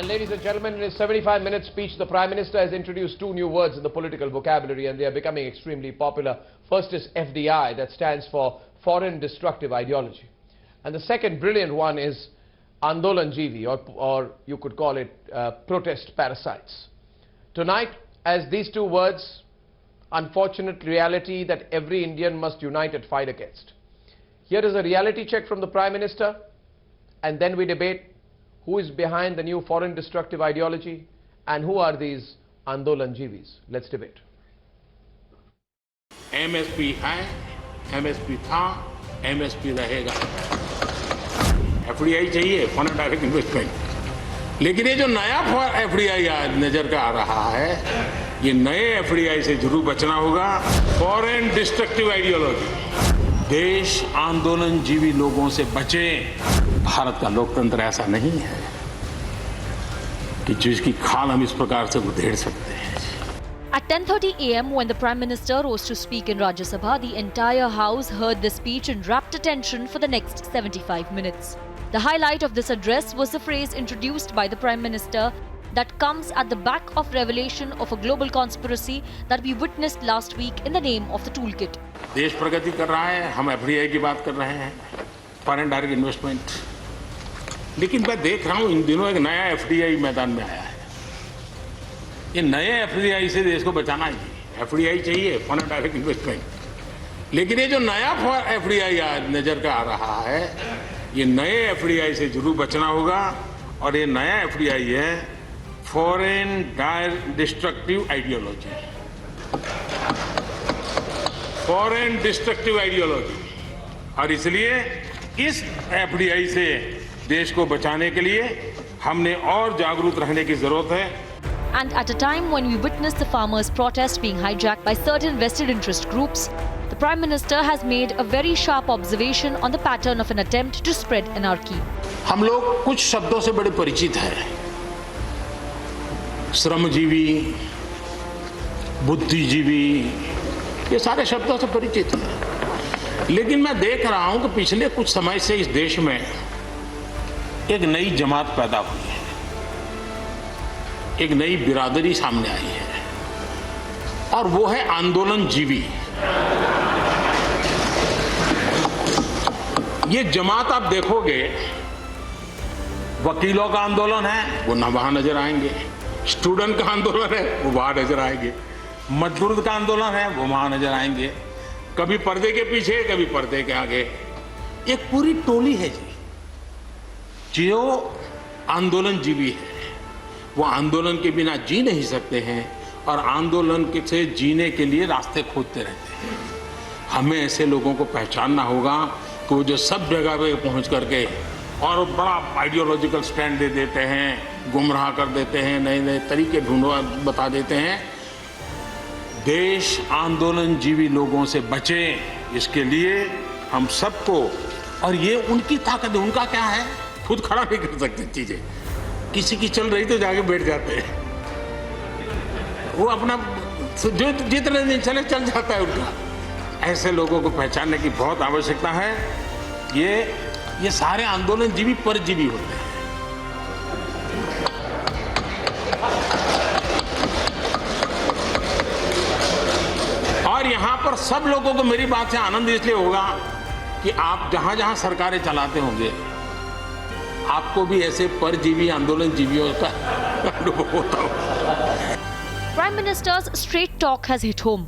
And ladies and gentlemen, in his 75-minute speech, the Prime Minister has introduced two new words in the political vocabulary, and they are becoming extremely popular. First is FDI, that stands for Foreign Destructive Ideology. And the second brilliant one is Andolan Jivi, or you could call it protest parasites. Tonight, as these two words, unfortunate reality that every Indian must unite and fight against. Here is a reality check from the Prime Minister, and then we debate who is behind the new foreign destructive ideology and who are these Andolan Jivis. Let's debate. MSP है, MSP था, MSP रहेगा। FDI चाहिए, foreign direct investment. लेकिन ये जो नया FDI नजर का आ रहा है, ये नए FDI से जरूर बचना होगा। फॉरेन डिस्ट्रक्टिव आइडियोलॉजी, देश आंदोलन जीवी लोगों से बचे। भारत का लोकतंत्र ऐसा नहीं है कि जिसकी खाल हम इस प्रकार से उधेड़ सकते हैं। At 10:30 a.m. when the Prime Minister rose to speak in Rajya Sabha, the entire House heard the speech in rapt attention for the next 75 minutes. The highlight of this address was the phrase introduced by the Prime Minister that comes at the back of revelation of a global conspiracy that we witnessed last week in the name of the toolkit. देश प्रगति कर रहा है, हम FDI की बात कर रहे हैं, फॉरेन डायरेक्ट इन्वेस्टमेंट। लेकिन मैं देख रहा हूं इन दिनों एक नया FDI मैदान में आया है। ये नए FDI से देश को बचाना है। FDI चाहिए, फॉरेन डायरेक्ट इन्वेस्टमेंट। लेकिन ये जो नया FDI नजर का आ रहा है, ये नए FDI से जरूर बचना होगा। और ये नया FDI है foreign direct destructive ideology. Foreign destructive ideology. और इसलिए इस FDI से देश को बचाने के लिए हमने और जागरूक रहने की जरूरत है। And at a time when we witness the farmers' protest being hijacked by certain vested interest groups, the Prime Minister has made a very sharp observation on the pattern of an attempt to spread anarchy. हम लोग कुछ शब्दों से बड़े परिचित हैं। श्रमजीवी, बुद्धिजीवी, ये सारे शब्दों से परिचित हैं। लेकिन मैं देख रहा हूं कि पिछले कुछ समय से इस देश में एक नई जमात पैदा हुई है, एक नई बिरादरी सामने आई है, और वो है आंदोलन जीवी। ये जमात आप देखोगे, वकीलों का आंदोलन है, वो ना वहां नजर आएंगे। स्टूडेंट का आंदोलन है, वो वहां नजर आएंगे। मजदूर का आंदोलन है, वो वहां नजर आएंगे। कभी पर्दे के पीछे, कभी पर्दे के आगे। एक पूरी टोली है जी, जो आंदोलन जीवी है। वो आंदोलन के बिना जी नहीं सकते हैं और आंदोलन से जीने के लिए रास्ते खोजते रहते हैं। हमें ऐसे लोगों को पहचानना होगा कि वो जो सब जगह पे पहुंच करके और बड़ा आइडियोलॉजिकल स्टैंड दे देते हैं, गुमराह कर देते हैं, नए नए तरीके बता देते हैं। देश आंदोलन जीवी लोगों से बचे, इसके लिए हम सबको, और ये उनकी ताकत है। उनका क्या है, खुद खड़ा नहीं कर सकते चीजें, किसी की चल रही तो जाके बैठ जाते हैं। वो अपना जो जितने दिन चले चल जाता है उनका। ऐसे लोगों को पहचानने की बहुत आवश्यकता है। ये सारे आंदोलन जीवी परजीवी होते हैं। और यहां पर सब लोगों को मेरी बात से आनंद इसलिए होगा कि आप जहां जहां सरकारें चलाते होंगे, आपको भी ऐसे परजीवी आंदोलन जीवियों का अनुभव होता होगा। Prime Minister's straight talk has hit home.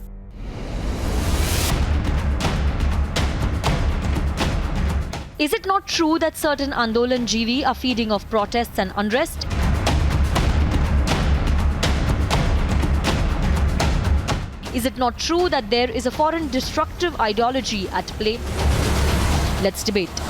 Is it not true that certain Andolan Jivi are feeding off protests and unrest? Is it not true that there is a foreign destructive ideology at play? Let's debate.